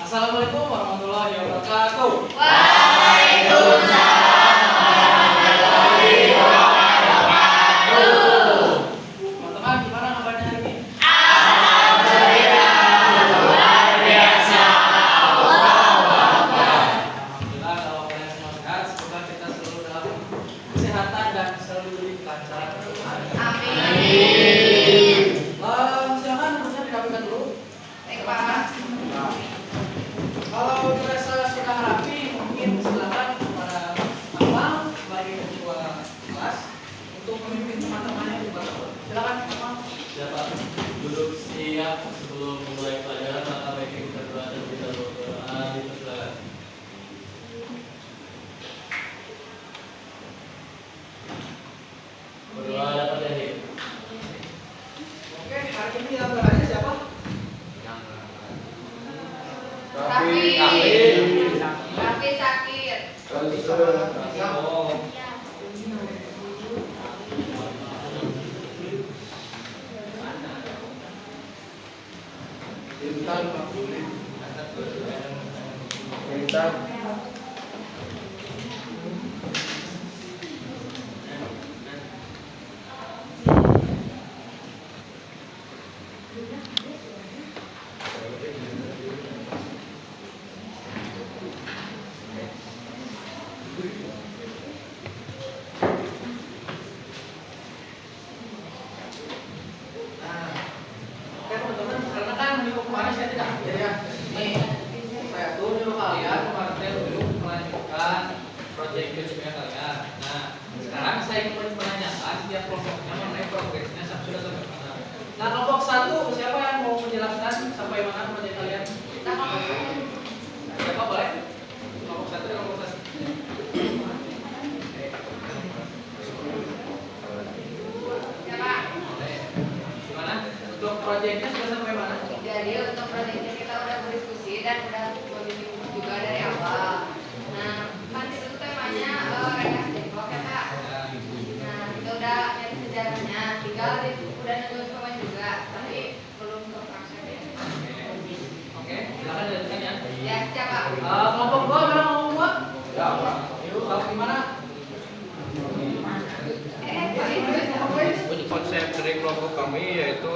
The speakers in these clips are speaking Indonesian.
Assalamualaikum warahmatullahi wabarakatuh. Waalaikumsalam warahmatullahi wabarakatuh. Teman-teman, gimana kabarnya hari ini? Alhamdulillah luar biasa. Allahu Akbar. Alhamdulillah kalau kalian semua sehat, semoga kita selalu dalam kesehatan dan selalu diberi kelancaran. Amin. Silakan nomornya dirapikan dulu. Baik, Pak. Kalau dirasa sudah rapi, mungkin silakan kepada Akmal sebagai ketua kelas untuk memimpin teman-temannya di bawah. Silakan Akmal. Siapa? Duduk siap sebelum mulai pelajaran, maka baiknya kita berdoa dan kita berdoa. Silakan. Berdoa dapat jadi. Oke, hari ini yang bertanya siapa? Raffi. Raffi sakit. Oh. Oke teman-teman, karena kan minggu kemarin saya tidak hadir ya. Nih, saya tuh nyuruh kalian kemarin dulu melanjutkan proyek kerja kalian. Nah, sekarang saya ingin menanyakan setiap kelompoknya mengenai progresnya sudah sampai mana. Nah, kelompok satu siapa yang mau menjelaskan sampai mana proyek kalian? Siapa boleh? Kelompok satu dan kelompok satu. Ya, Pak. Gimana? Untuk proyeknya sudah sampai mana? Jadi untuk proyeknya kita udah berdiskusi dan udah bikin juga dari awal. Nah, kan itu tuh temanya rekayasa depok ya, Pak. Nah, kita udah nyari sejarahnya, tinggal udah nungguin pemain juga, tapi belum ke praktek. Oke, silakan dilanjutkan ya. Ya, siapa? Kelompok dua mana ngomong dua? Ya, Pak. Yuk, tahu gimana? Pak, itu Konsep dari kelompok kami yaitu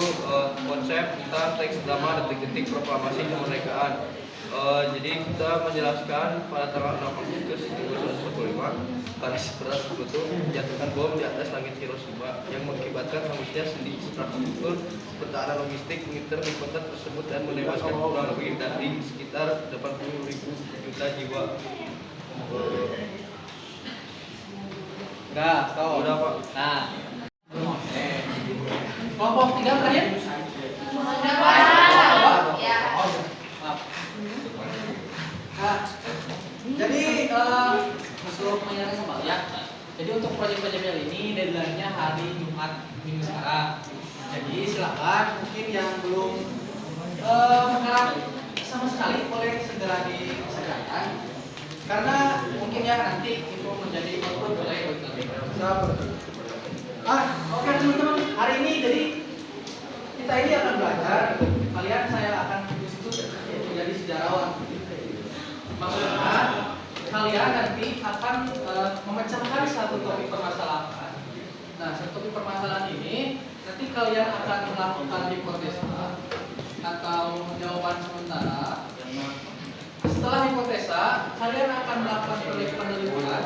konsep tentang teks drama detik-detik proklamasi kemerdekaan. Jadi kita menjelaskan pada tanggal 6 Agustus 1945 Paris beras sekutu menjatuhkan bom di atas langit Hiroshima yang mengakibatkan hangusnya sendi infrastruktur pertahanan logistik militer di kota tersebut dan menewaskan kurang lebih dari sekitar 80.000 juta jiwa. Udah, tahu. Udah, Pak. Nah, kelompok tiga terakhir? sudah, Pak. Ya. Maaf. Nah, jadi sebelum menyerahkan kembali ya. Jadi untuk proyek-proyek ini deadline-nya hari Jumat minggu sekarang. Jadi silakan mungkin yang belum menggarap sama sekali boleh segera dikerjakan. Karena mungkin ya nanti itu menjadi output oleh oke teman-teman, hari ini jadi kita ini akan belajar. Kalian saya akan diskusi menjadi sejarawan. Maksudnya kalian nanti akan memecahkan satu topik permasalahan. Nah, satu topik permasalahan ini nanti kalian akan melakukan hipotesa atau jawaban sementara. Setelah hipotesa, kalian akan melakukan penelitian.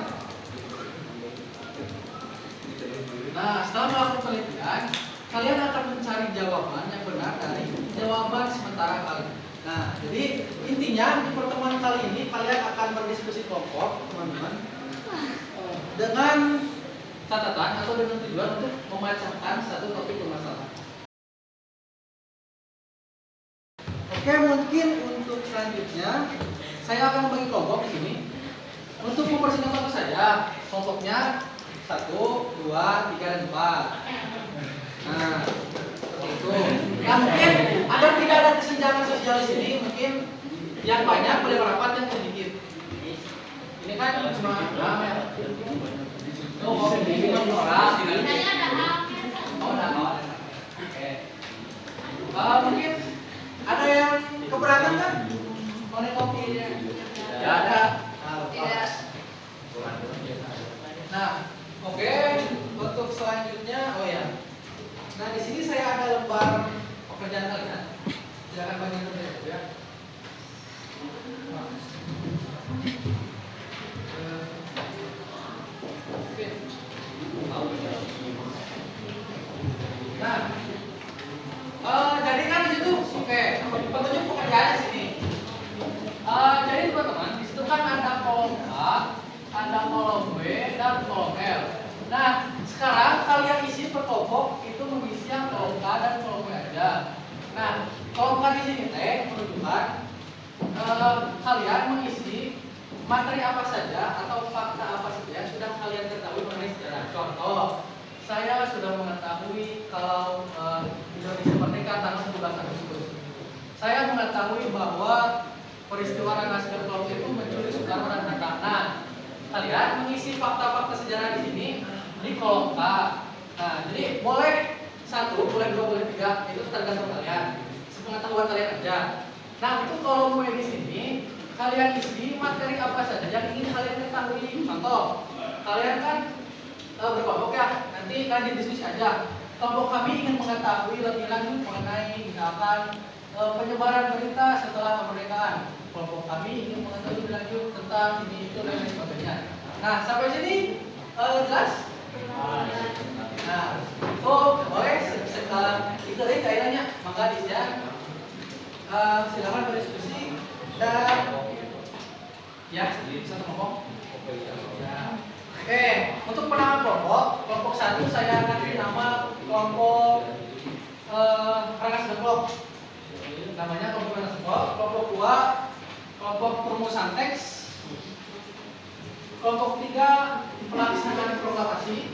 Nah, setelah melakukan penelitian, kalian akan mencari jawaban yang benar dari jawaban sementara kalian. Nah, jadi intinya di pertemuan kali ini kalian akan berdiskusi kelompok, teman-teman, dengan catatan atau dengan tujuan untuk memecahkan satu topik permasalahan. Oke, mungkin untuk selanjutnya saya akan bagi kelompok di sini. Untuk mempersingkat waktu saja, kelompoknya 1, 2, 3, dan 4. Nah, seperti itu. Nah, mungkin agar tidak ada kesenjangan sosial di sini, mungkin yang banyak boleh merapat, yang sedikit. Ini kan cuma drama ya. Oh, mau ini orang. Oh, ada. Oke. Mungkin ada yang keberatan kan? Mau nih kopinya? Ya ada. Nah, Tidak. Nah, oke. Untuk selanjutnya, oh ya. Nah, di sini saya ada lembar pekerjaan kalian. Silakan bagi kerja ya. Oke. Nah, jadi kan di situ, oke, petunjuk pekerjaan di sini. Jadi teman-teman, di situ kan ada kolom A, ada kolom B, dan kolom L. Nah, sekarang kalian isi per kelompok itu mengisi yang kolom A dan kolom B aja. Nah, kolom A di sini teh menunjukkan kalian mengisi materi apa saja atau fakta apa saja yang sudah kalian ketahui mengenai sejarah. Contoh, saya sudah mengetahui kalau Indonesia merdeka tanggal 11 Agustus. Saya mengetahui bahwa peristiwa Rengas Dengklok itu menculik Soekarno dan Hatta. Nah, kalian mengisi fakta-fakta sejarah di sini di kolom K. Nah, jadi boleh 1, boleh 2, boleh 3, itu tergantung kalian. Sepengetahuan kalian aja. Nah, untuk kolom W di sini kalian isi materi apa saja yang ingin kalian ketahui. Contoh, kalian kan berkelompok ya, nanti kalian diskusi aja. Kelompok kami ingin mengetahui lebih lanjut mengenai misalkan penyebaran berita setelah kemerdekaan. Kelompok kami ingin mengetahui lebih lanjut tentang ini itu dan lain sebagainya. Nah, sampai sini jelas? Nah, boleh itu kaitannya maka bisa silakan berdiskusi dan ya bisa ngomong. Ya. Oke, untuk penama kelompok 1 saya kasih nama kelompok Rengas Dengklok. Namanya kelompok Rengas Dengklok. Kelompok 2 kelompok perumusan teks. Kelompok 3 pelaksanaan proklamasi.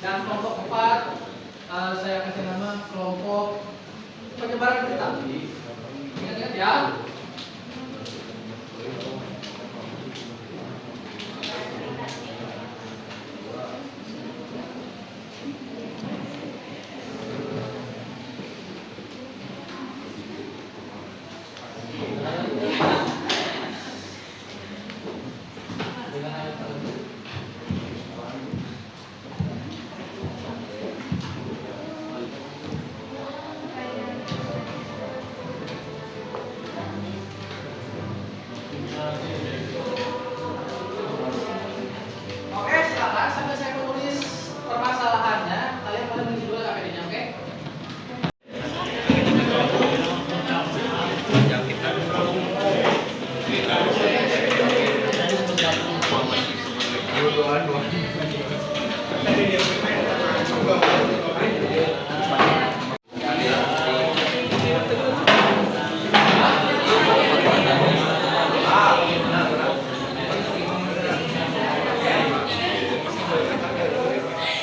Dan kelompok 4 saya kasih nama kelompok penyebaran berita. Ingat-ingat ya. Oke, silakan sambil saya menulis permasalahannya, kalian boleh mengisi dulu KPD-nya, oke?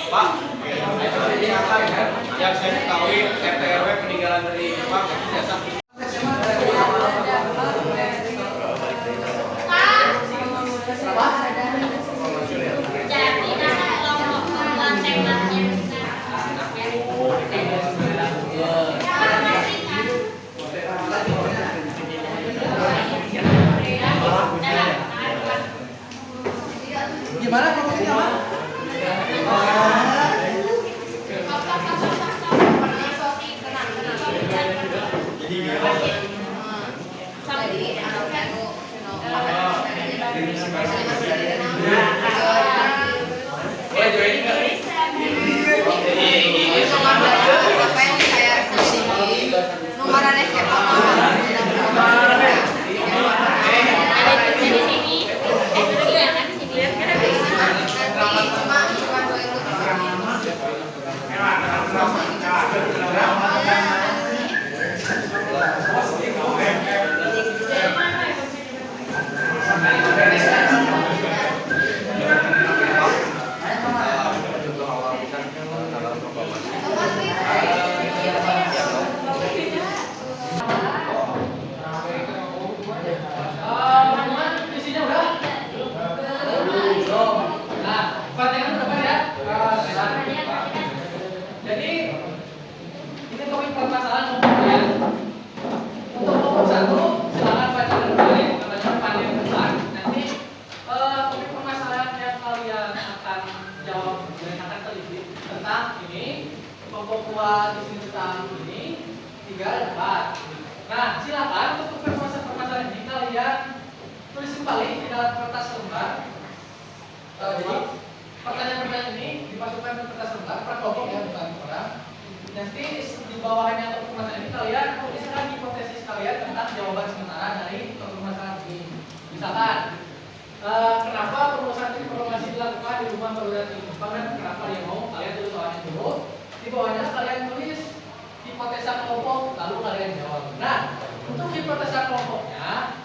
Pak, yang saya ketahui RT RW peninggalan dari Pak jasa. Gimana kelompoknya, Pak? Tenang. tentang ini, kelompok 2 di sini tentang ini, 3 dan 4. Nah, silakan untuk permasalahan ini kalian tulis kembali di dalam kertas lembar. Jadi pertanyaan-pertanyaan ini dimasukkan ke kertas lembar per kelompok ya, bukan orang. Nanti di bawahnya untuk permasalahan ini kalian tuliskan hipotesis kalian tentang jawaban sementara dari permasalahan ini. Misalkan kenapa perumusan informasi dilakukan di rumah perguruan tinggi Jepang dan kenapa dia mau, kalian tulis soalnya dulu. Di bawahnya kalian tulis hipotesa kelompok lalu kalian jawab. Nah, untuk hipotesa kelompoknya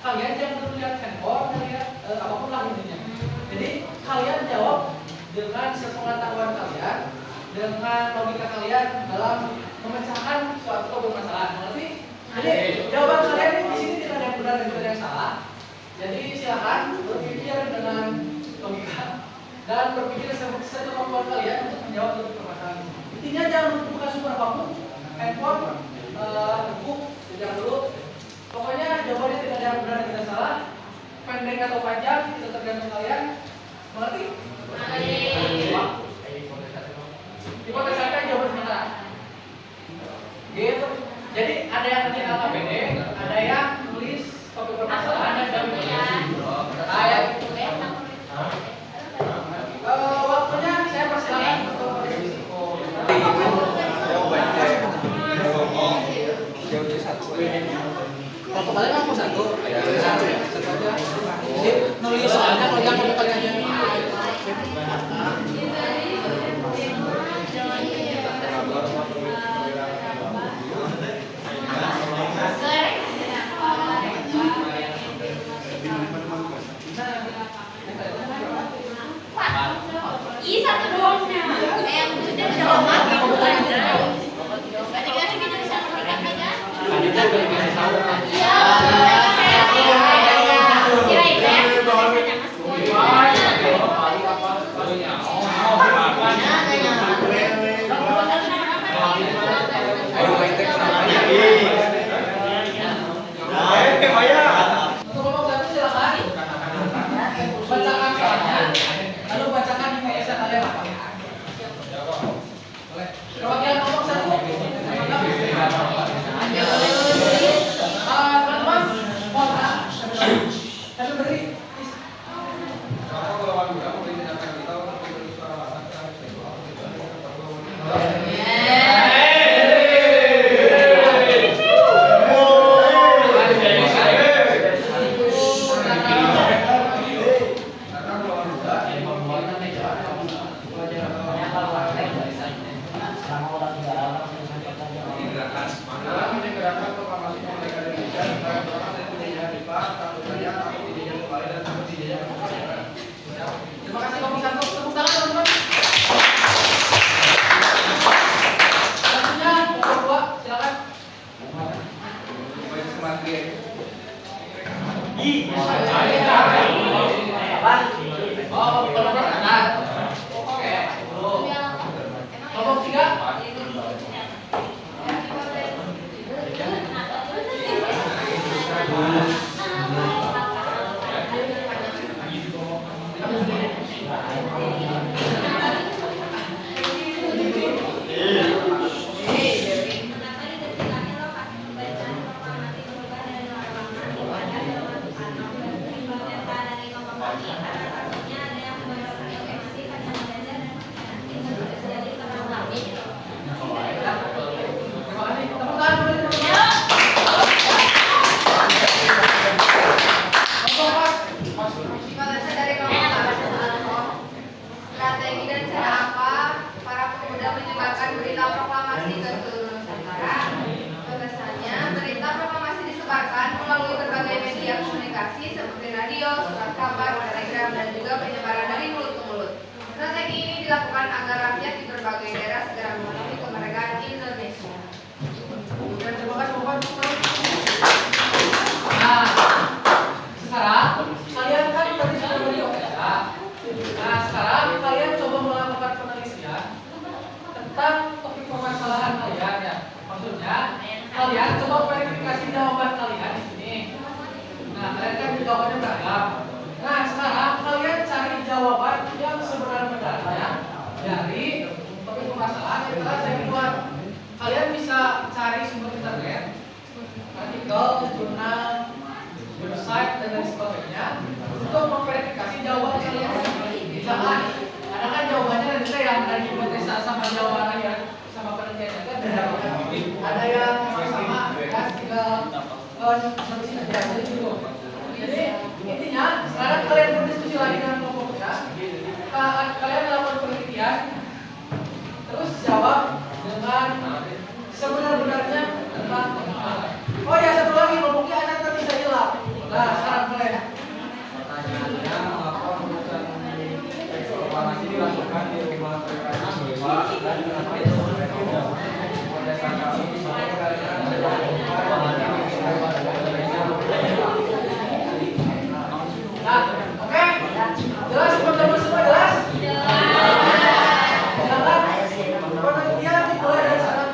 kalian jangan dulu lihat handphone, lihat apapun lah intinya. Jadi kalian jawab dengan sepengetahuan kalian, dengan logika kalian dalam memecahkan suatu permasalahan. Mengerti? Jadi jawaban kalian di sini tidak ada yang benar dan tidak ada yang salah. Jadi silakan berpikir dengan logika dan berpikir sekemampuan kalian untuk menjawab suatu permasalahan. Intinya jangan buka sumber apapun, handphone, buku, jangan dulu. Pokoknya jawabannya tidak ada yang benar dan tidak salah. Pendek atau panjang itu tergantung kalian. Mengerti? Hipotesanya jawaban sementara. Gitu. Jadi ada yang ngerti AKBD, ada yang tulis topik permasalahan dan waktunya saya persilakan untuk berdiskusi. Kalau kemarin aku satu aja. Jadi nulis soalnya kalau yang mau kalian aja. Ih, satu doang nih. Yang sudah jawaban gitu aja. Berarti kan kita bisa memberikan aja. Iya. Kirain ya. Untuk kelompok satu silakan bacakan soalnya, lalu bacakan hipotesa kalian apa? Boleh. Perwakilan kelompok satu. Teman-teman, mohon kami beri. Terima kasih kelompok satu. Tepuk tangan teman-teman. Selanjutnya kelompok 2 silakan. Oh, kelompok kanan. Oke. Kelompok 3. Terima kasih. Tepuk tangan kembali, teman-teman. Kelompok 4. Hipotesa dari kelompok satu. Strategi dan cara apa para pemuda menyebarkan berita proklamasi ke seluruh Nusantara? Hipotesanya, berita proklamasi disebarkan melalui berbagai media komunikasi seperti radio, surat kabar, telegram, dan juga penyebaran dari mulut ke mulut. Strategi ini dilakukan agar rakyat di berbagai daerah segera memahami kemerdekaan Indonesia. Dan terima kasih kelompok. Nah, sekarang kalian kan tadi sudah berhipotesa. Nah, sekarang kalian coba melakukan penelitian tentang topik permasalahan kalian ya. Maksudnya kalian coba verifikasi jawaban kalian di sini. Nah, kalian kan jawabannya beragam. Nah, sekarang kalian cari jawaban yang sebenarnya dari topik ada yang sama ya tinggal solusi aja dulu. Jadi intinya sekarang kalian berdiskusi lagi dengan kelompoknya. Kalian melakukan penelitian, terus jawab dengan sebenar-benarnya tentang kelompok. Oh ya, satu lagi, kelompoknya anak tak bisa hilang. Nah, sekarang kalian. Pertanyaannya, mengapa perusahaan proklamasi dilakukan di rumah PKI Dewa dan kenapa itu berbeda? Pada saat kami sampai karena Nah, oke. Jelas teman-teman semua jelas? Silakan. Penelitian dimulai dari sana.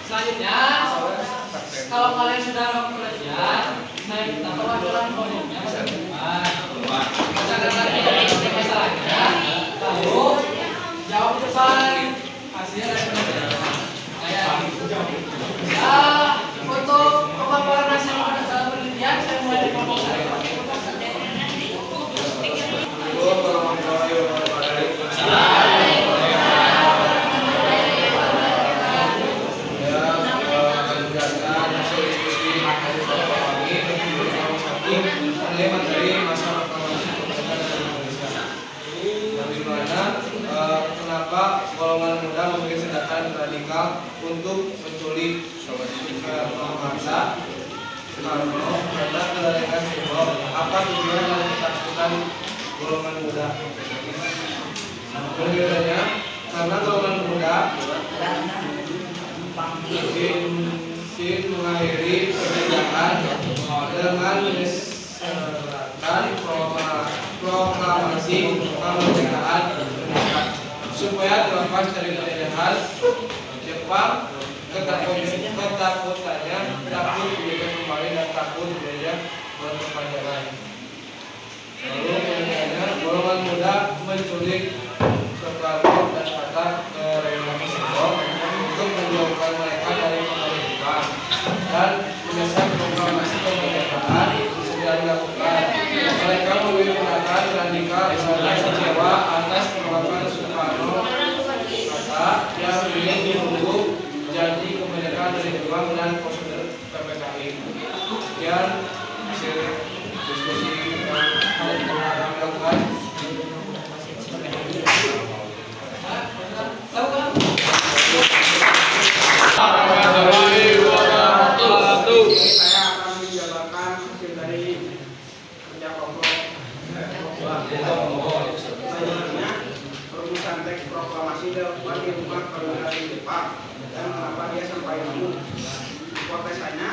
Selanjutnya, kalau kalian sudah melakukan penelitian, saya minta perwakilan kelompoknya bacakan lagi masalahnya, lalu jawab di depan hasil dari penelitian. Ya, untuk pemaparan hasil penelitian, saya mulai dari kelompok saya. Materi masalah proklamasi kemerdekaan Indonesia. Yang dimana kenapa golongan muda memiliki tindakan radikal untuk menculik bangsa karena kedatangan simbol apa tujuan yang ditakutan golongan muda. Berbedanya karena golongan muda ingin mengakhiri perbedaan dengan menyesatkan proklamasi kemerdekaan supaya terlepas dari kejahat Jepang ketakutannya takut dijajah kembali dan takut dijajah berkepanjangan. Lalu kemudiannya golongan muda menculik Soekarno dan Hatta ke Republik Simbol untuk menjauhkan mereka dari pemerintahan dan mendesak proklamasi kemerdekaan sudah dilakukan. Mereka memilih tindakan radikal karena kecewa atas penolakan Soekarno Hatta yang ingin menunggu janji kemerdekaan dari Jepang dan prosedur PPKI. Sekian hasil diskusi yang kami lakukan. Saya akan menjabarkan hasil dari kerja kelompok. Selanjutnya, perumusan teks proklamasi dilakukan di rumah perwira di Jepang dan kenapa dia sampai nemu. Hipotesanya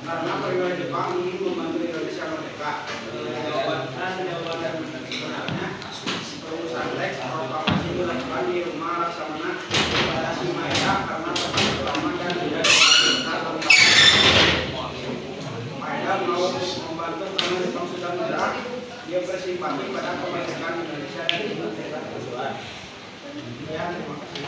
karena perwira Jepang ingin membantu Indonesia merdeka. Jawaban sebenarnya perumusan teks proklamasi dilakukan di rumah Laksamana pada Simaeda karena tempat pertama dan tidak Maeda mau membantu karena Jepang sudah menyerah. Dia bersimpati pada kemerdekaan Indonesia dan kemerdekaan Tuhan. Ya, terima kasih.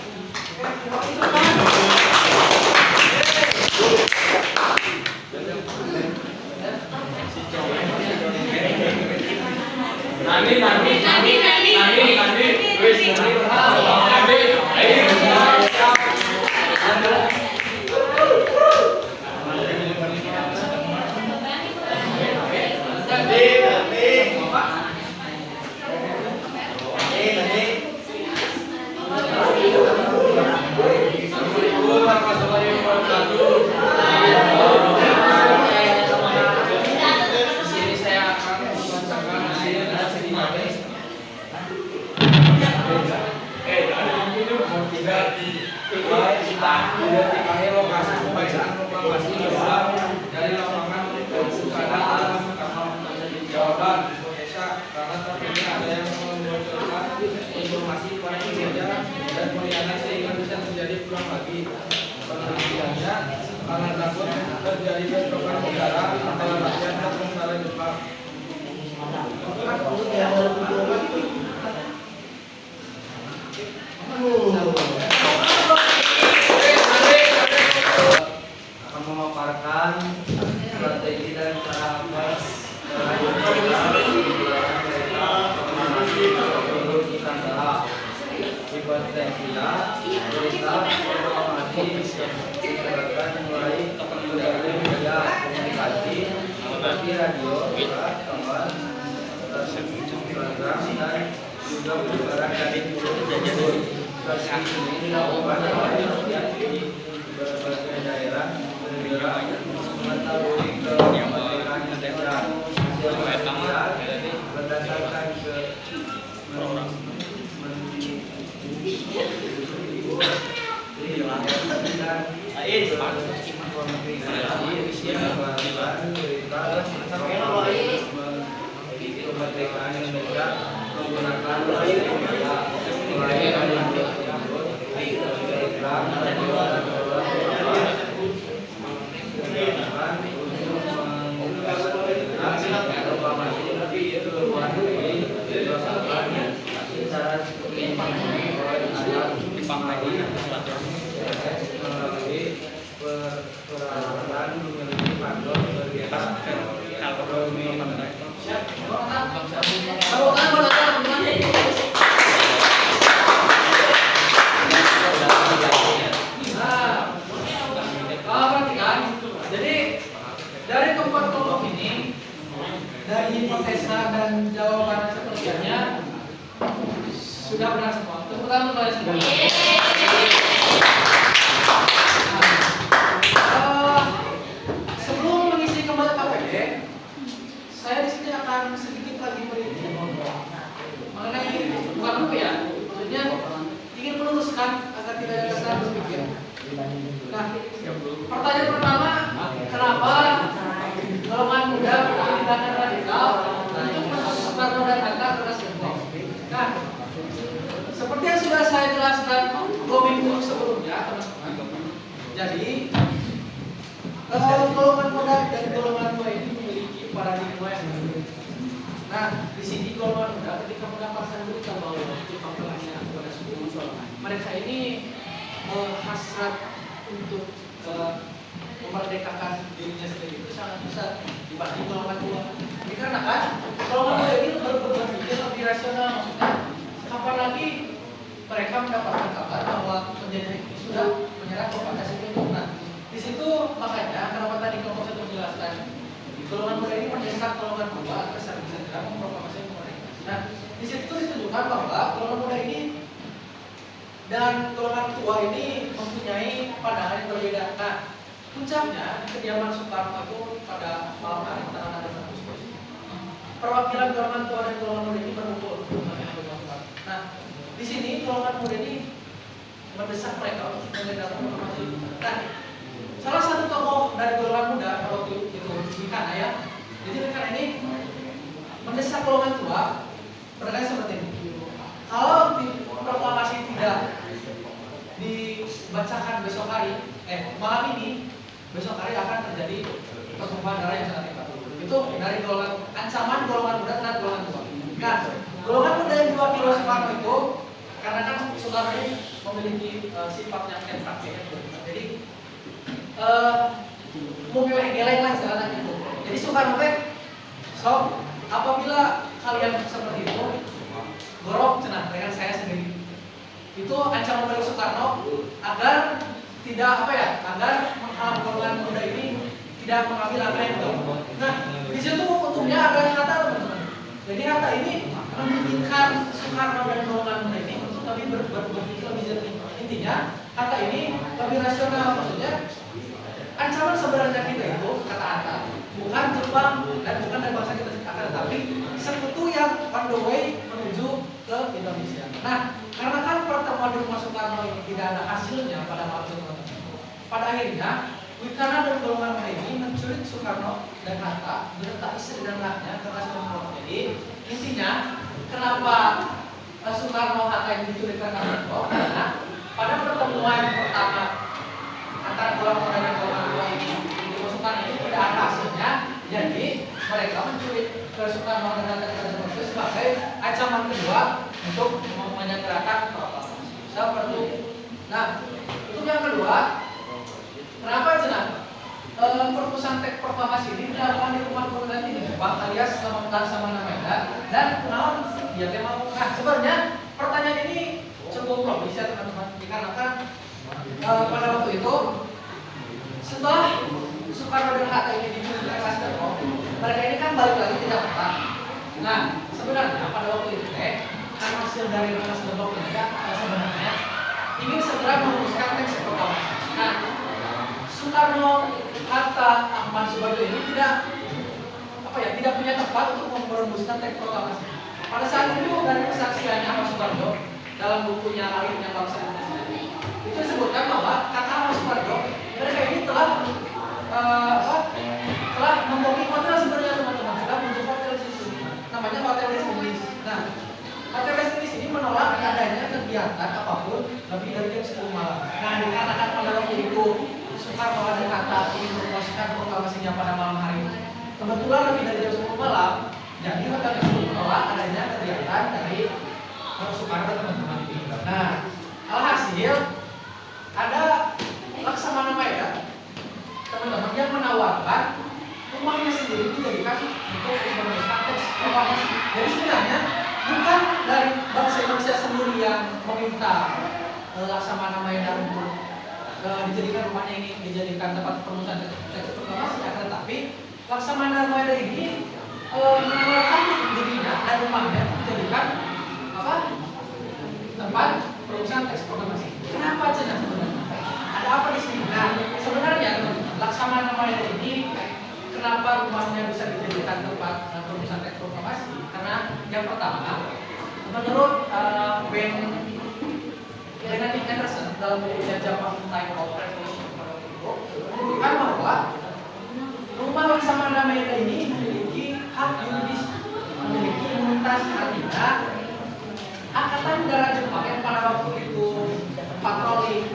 Identifikasi lokasi pembacaan proklamasi diulang dari lapangan Sukarno. Jawaban Esa, karena tentunya ada yang membocorkan informasi pada pekerja dan pengkhianat sehingga bisa terjadi pulang lagi. Penelitiannya karena takut terjadi bentrokan udara antara rakyat dan tentara Jepang. Akan memaparkan strategi dan cara atas Nusantara berita proklamasi disebarkan mulai dari media komunikasi seperti radio, kawan, program dan juga penyebaran dari seluruh strategi ini dilakukan di berbagai daerah negara mengetahui kemerdekaan Indonesia. Berdasarkan ke kemerdekaan Indonesia menggunakan Perhatikan, jadi dari keempat kelompok ini, dari hipotesa dan jawaban sepertinya sudah benar semua. Tepuk tangan untuk kalian semua. Sebelum mengisi kembali KPD, saya di sini akan sedikit lagi berinfo mengenai bukan apa ya, maksudnya ingin meluruskan agar tidak ada kesalahan berpikir. Nah, pertanyaan pertama, kenapa golongan muda tindakan radikal untuk menuntut Soekarno dan Hatta atas Depok? Nah, seperti yang sudah saya jelaskan 2 minggu sebelumnya, teman-teman. Jadi, golongan muda dan golongan tua ini memiliki paradigma yang berbeda. Nah, di sini golongan muda ketika mendapatkan berita bahwa Jepang telah menyerang kepada suku mereka ini hasrat untuk memerdekakan dirinya sendiri itu sangat besar dibanding golongan tua. Dikarenakan golongan tua ini berpikir lebih rasional, maksudnya kapan lagi mereka mendapatkan kabar bahwa penjajah ini sudah menyerang kepada suku. Nah, di situ makanya kenapa tadi kelompok satu menjelaskan golongan muda ini mendesak golongan tua agar segera memproklamasikan kemerdekaan. Nah, di situ ditunjukkan bahwa golongan muda ini dan golongan tua ini mempunyai pandangan yang berbeda. Nah, puncaknya kediaman Soekarno itu pada malam hari tanggal 6 Agustus. Perwakilan golongan tua dan golongan muda ini berkumpul. Nah, di sini golongan muda ini mendesak mereka untuk menegakkan proklamasi. Nah, salah satu tokoh dari golongan muda waktu itu Bikana ya. Jadi Bikana ini mendesak golongan tua berkata seperti ini. Kalau proklamasi tidak dibacakan besok hari, malam ini, besok hari akan terjadi pertumpahan darah yang sangat hebat. Itu dari golongan ancaman golongan muda terhadap golongan tua. Nah, golongan muda yang diwakili oleh Soekarno itu, karena kan Soekarno ini memiliki sifat yang netral, jadi mau geleng-geleng lah istilahnya gitu. Jadi Soekarno so apabila kalian seperti itu, gorok cenah dengan saya sendiri. Itu ancaman dari Soekarno agar tidak agar golongan muda ini tidak mengambil apa yang betul. Nah, di situ untungnya ada Hatta, teman-teman. Jadi Hatta ini membimbingkan Soekarno dan golongan muda ini untuk lebih berpikir lebih jernih. Intinya Hatta ini lebih rasional, maksudnya ancaman sebenarnya kita itu kata Hatta bukan Jepang dan bukan dari bangsa kita, akan tetapi sekutu yang on the way menuju ke Indonesia. Nah, karena kan pertemuan di rumah Soekarno ini tidak ada hasilnya pada malam itu, pada akhirnya Wicana dan golongan ini menculik Soekarno dan Hatta, beserta istri dan anaknya ke Soekarno. Jadi intinya kenapa Soekarno Hatta ini diculik karena Soekarno? Karena pada pertemuan pertama antara golongan dan golongan dua ini dimasukkan ini tidak ada hasilnya. Jadi mereka menculik ke Soekarno dan Hatta Soekarno sebagai ancaman kedua untuk menyelenggarakan proklamasi. Seperti itu. Nah, untuk yang kedua, kenapa Cenah? Perumusan teks proklamasi ini dilakukan di rumah perwakilan ini, Jepang alias Laksamana Medan dan kenalan dia tema. Nah, sebenarnya pertanyaan ini cukup logis ya teman-teman, dikarenakan pada waktu itu setelah Soekarno dan Hatta ini diculik oleh Soekarno, mereka ini kan balik lagi ke Jakarta. Nah, sebenarnya pada waktu itu karena hasil dari Ranas Lebok ini sebenarnya ingin segera merumuskan teks proklamasi. Nah, Soekarno, Hatta, Ahmad Subarjo ini tidak punya tempat untuk merumuskan teks proklamasi. Pada saat itu dari kesaksiannya Ahmad Subarjo dalam bukunya Lahirnya Bangsa Indonesia itu disebutkan bahwa kata Ahmad Subarjo mereka ini telah membangun hotel sebenarnya teman-teman, sudah membentuk hotel di situ, namanya Hotel West Indies. Nah, Hotel West Indies ini menolak adanya kegiatan apapun lebih dari jam 10 malam. Nah, dikarenakan pada waktu itu Soekarno dan Hatta ingin merumuskan proklamasinya pada malam hari, kebetulan lebih dari jam 10 malam, jadi hotel tersebut menolak adanya kegiatan dari Soekarno dan teman-teman. Nah, alhasil ada Laksamana Medan teman-teman yang menawarkan rumahnya sendiri dijadikan untuk merumuskan teks proklamasi. Jadi sebenarnya bukan dari bangsa Indonesia sendiri yang meminta Laksamana Medan untuk dijadikan rumahnya ini dijadikan tempat perumusan teks proklamasi, tetapi Laksamana Medan ini menawarkan dirinya dan rumahnya dijadikan tempat perumusan teks proklamasi. Kenapa Cenah sebenarnya? Ada apa di sini? Nah, sebenarnya Laksamana Medan ini kenapa rumahnya bisa dijadikan tempat perumusan teks proklamasi? Karena yang pertama, menurut Benedict Anderson dalam bukunya Japan Time of Revolution menyebutkan bahwa rumah Laksamana Medan ini memiliki hak yuridis, memiliki imunitas, artinya Angkatan Udara Jepang yang pada waktu itu patroli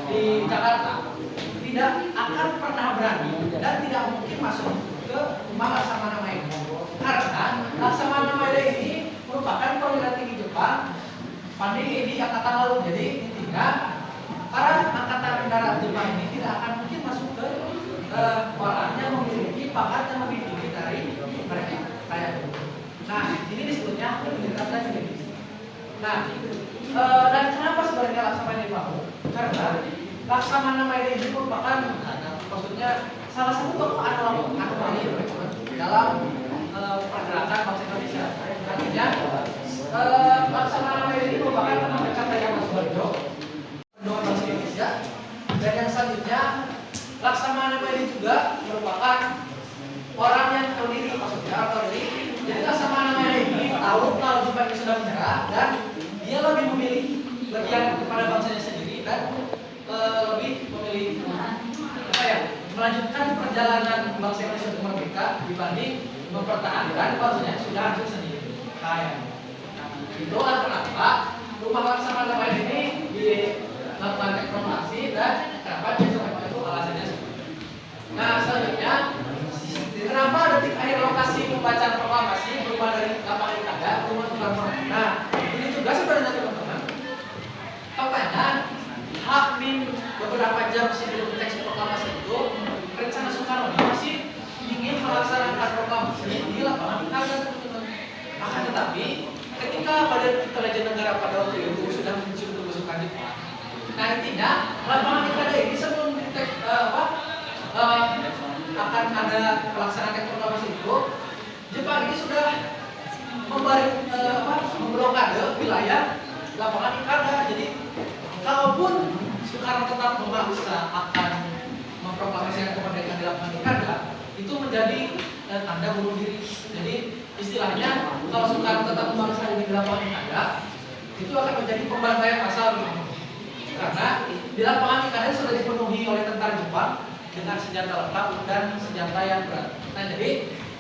di Jakarta tidak akan pernah berani dan tidak mungkin masuk ke rumah Laksamana Medan karena Laksamana Medan ini merupakan perwira tinggi Jepang pandai di angkatan laut. Jadi intinya para angkatan darat Jepang ini tidak akan mungkin masuk ke orang yang memiliki pangkat yang lebih tinggi dari mereka kayak itu. Nah, ini disebutnya imunitas dan yuridis. Nah, dan kenapa sebenarnya Laksamana ini mau? Karena Laksamana Medan ini merupakan maksudnya salah satu tokoh anomali dalam pergerakan bangsa Indonesia. Artinya Laksamana Medan ini merupakan teman dekat dari Ahmad Subarjo, pendukung bangsa Indonesia. Dan yang selanjutnya Laksamana Medan juga merupakan orang yang terdiri, maksudnya terdiri. Jadi Laksamana Medan ini tahu kalau Jepang ini sudah menyerah dan dia lebih memilih bagian kepada bangsanya sendiri dan lebih memilih melanjutkan perjalanan bangsa Indonesia untuk merdeka dibanding mempertahankan bangsanya yang sudah hancur sendiri. Itulah kenapa rumah Laksamana Medan ini dilakukan teks proklamasi dan kenapa dia sampai itu alasannya seperti itu. Nah, selanjutnya kenapa detik akhir lokasi pembacaan proklamasi berubah dari lapangan Ikada ke rumah Soekarno? Nah, ini juga sebenarnya teman-teman. Faktanya, H-min beberapa jam sebelum teks proklamasi itu, rencana Soekarno masih ingin melaksanakan proklamasi di lapangan Ikada, teman-teman. Akan tetapi, ketika Badan Intelijen Negara pada waktu itu sudah muncul kebusukan Jepang, nah intinya lapangan Ikada ini sebelum akan ada pelaksanaan teks proklamasi itu, Jepang ini sudah memblokade wilayah lapangan Ikada. Jadi kalaupun Soekarno tetap memaksa akan memproklamasikan kemerdekaan di lapangan Ikada, itu menjadi tanda bunuh diri. Jadi istilahnya kalau Soekarno tetap memaksa di lapangan Ikada, itu akan menjadi pembantaian massal. Karena di lapangan IKN sudah dipenuhi oleh tentara Jepang dengan senjata lengkap dan senjata yang berat. Nah, jadi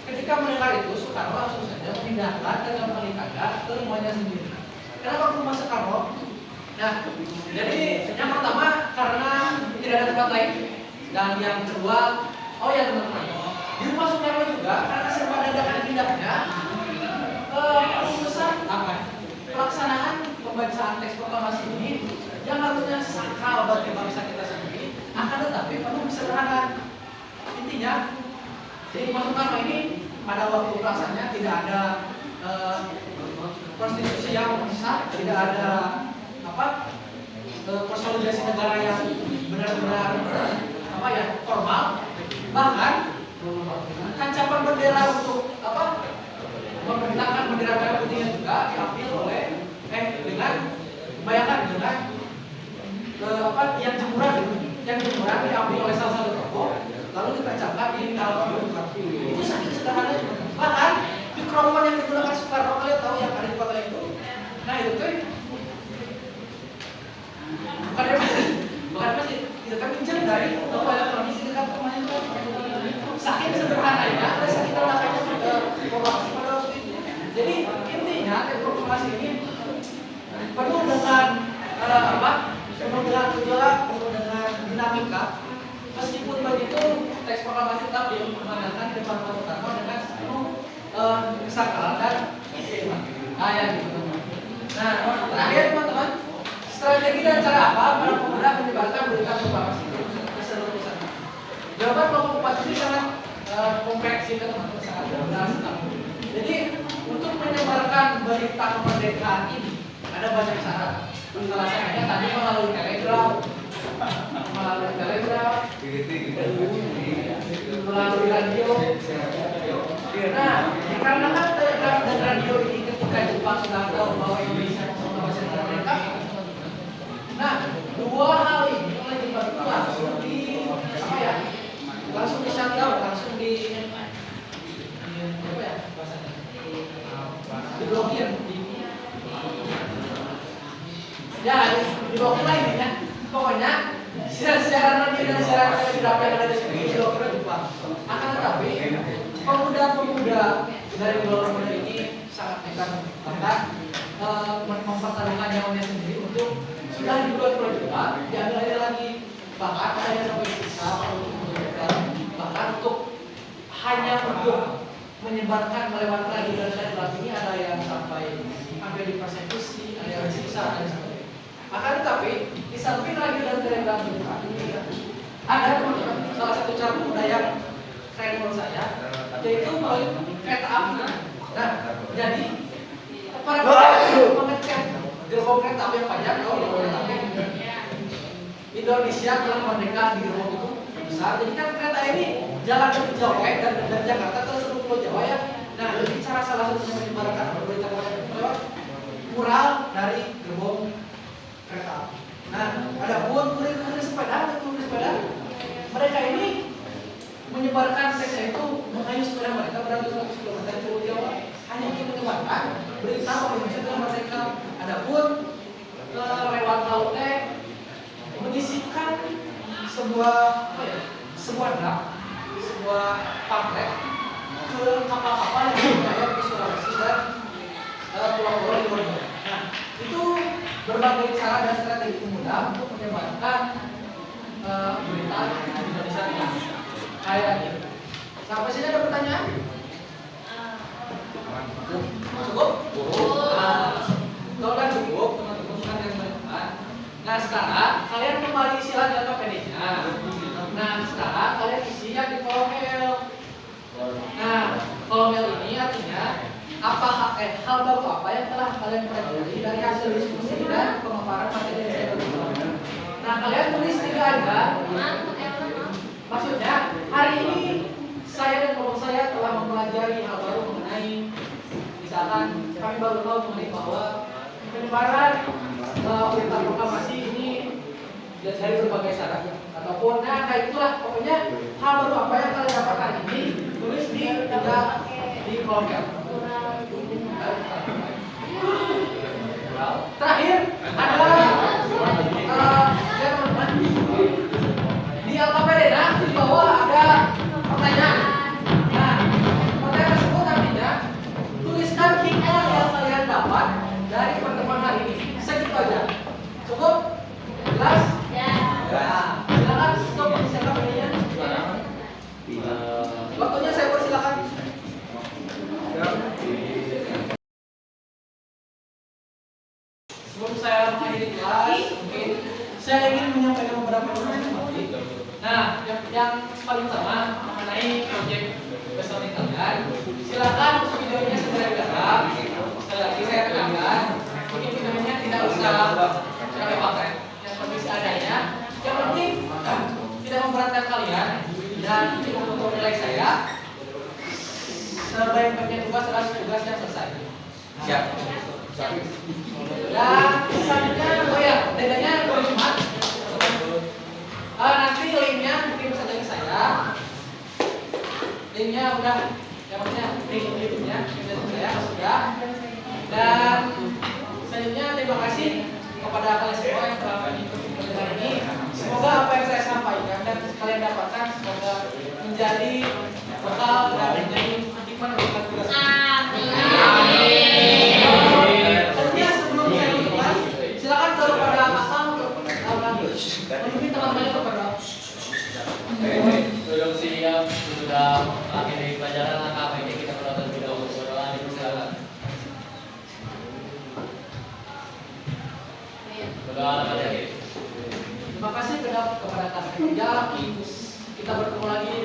ketika mendengar itu Soekarno langsung saja memindahkan dengan Palikada ke rumahnya sendiri. Kenapa ke rumah Soekarno? Nah, jadi yang pertama karena tidak ada tempat lain, dan yang kedua, oh ya teman-teman, di rumah Soekarno juga karena serba dadakan pindahnya, perusahaan pelaksanaan pembacaan teks proklamasi ini yang harusnya sakral bagi bangsa kita sendiri akan tetapi penuh kesederhanaan. Intinya di rumah Soekarno ini pada waktu pelaksanaannya tidak ada konstitusi yang sah, tidak ada konsolidasi negara yang benar-benar formal, bahkan kancapan bendera untuk membentangkan bendera merah putihnya juga diambil oleh dengan bayangkan dengan yang jemuran diambil oleh salah satu tokoh lalu ditancapkan di dalam itu saking sederhana. Bahkan mikrofon yang digunakan Soekarno, kalian tahu yang ada di kota itu, nah itu tuh bukan masih itu kan pinjam dari toko elektronik di dekat rumahnya itu. Saking sederhananya, saking terlakanya proklamasi pada waktu itu. Jadi intinya proklamasi ini penuh dengan penuh dengan gejolak, penuh dengan dinamika. Meskipun begitu, teks proklamasi tetap diumandangkan di depan Bung Karno dengan penuh kesakralan dan kayak gitu. Nah, terakhir teman-teman, strategi dan cara apa para pemuda menyebarkan berita proklamasi ke seluruh Nusantara? Jawaban kelompok 4 ini sangat kompleks ya teman-teman, sangat benar sekali. Jadi untuk menyebarkan berita kemerdekaan ini ada banyak cara. Salah satunya tadi melalui telegram, melalui radio. Nah, dikarenakan telegram dan radio ini ketika Jepang sudah tahu bahwa Indonesia proklamasi merdeka, nah dua hal ini oleh Jepang itu langsung di shutdown, langsung diblokir, diblokir lagi ya. Pokoknya siaran radio dan siaran telegram yang ada di sini diblokir Jepang. Akan tetapi pemuda-pemuda dari luar muda ini sangat nekat, bahkan mempertaruhkan nyawanya sendiri untuk sudah dibuat oleh Jepang, diambil lagi, bahkan ada yang sampai sisa bahkan untuk hanya untuk menyebarkan melewati radio dan telegram ini ada yang sampai dipersekusi, ada yang disiksa, ada yang sebagainya. Akan tetapi di samping radio dan telegram ini ada teman-teman salah satu cara pemuda yang keren menurut saya, yaitu melalui kereta api. Nah, jadi para pemuda mengecek gerbong kereta api yang panjang, Indonesia telah merdeka di gerbong itu besar. Jadi kan kereta ini jalan dari Jawa dan Jakarta ke seluruh Pulau Jawa ya. Nah, jadi cara salah satunya menyebarkan berita lewat mural dari gerbong kereta api. Nah, adapun kurir-kurir sepeda, mereka ini menyebarkan teksnya itu mengayuh sepeda mereka beratus-ratus kilometer dari Pulau Jawa hanya untuk menyebarkan berita bahwa Indonesia telah merdeka. Adapun lewat laut menyisipkan sebuah draft, sebuah pamflet ke kapal-kapal yang berlayar di Sulawesi dan pulau-pulau di luar Jawa. Nah, itu berbagai cara dan strategi pemuda untuk menyebarkan berita di Indonesia ini. Kayak ini. Sampai sini ada pertanyaan? Cukup? Kalau udah cukup, teman-teman yang berteman. Nah, sekarang kalian kembali isi lagi PPD-nya. Nah, sekarang kalian isi yang di kolom L. Nah, kolom L ini artinya hal baru apa yang telah kalian pelajari dari hasil diskusi dan pemaparan materi yang saya berikan. Nah, kalian tulis 3 aja. Maksudnya, hari ini saya dan kelompok saya telah mempelajari hal baru mengenai, misalkan kami baru tahu mengenai bahwa penyebaran berita proklamasi ini dari berbagai syarat ataupun kayak itulah, pokoknya hal baru apa yang kalian dapatkan ini tulis di kolom L. Terakhir ada yang paling utama mengenai proyek tugas learning kalian. Silakan videonya segera digarap. Sekali lagi saya tekankan, mungkin videonya tidak usah pakai pakai, yang penting seadanya. Yang penting tidak memberatkan kalian dan untuk nilai saya sebaik-baiknya tugas adalah tugas yang selesai. Siap. Dan selanjutnya, oh ya, deadline-nya hari Jumat. Nanti linknya kirim saja ke saya. Linknya udah, yang maksudnya link YouTube-nya kirim ke saya sudah. Dan selanjutnya terima kasih kepada kalian semua yang telah mengikuti pertemuan ini. Semoga apa yang saya sampaikan dan kalian dapatkan semoga menjadi bekal dan menjadi hikmah untuk kita. Tentunya sebelum saya tutup, silakan kepada Asam mungkin teman-temannya kepada Duduk siap, sudah akhiri pelajaran langkah ini kita berdoa terlebih dahulu. Berdoa silakan. Berdoa lagi. terima kasih kepada kalian. Kita bertemu lagi.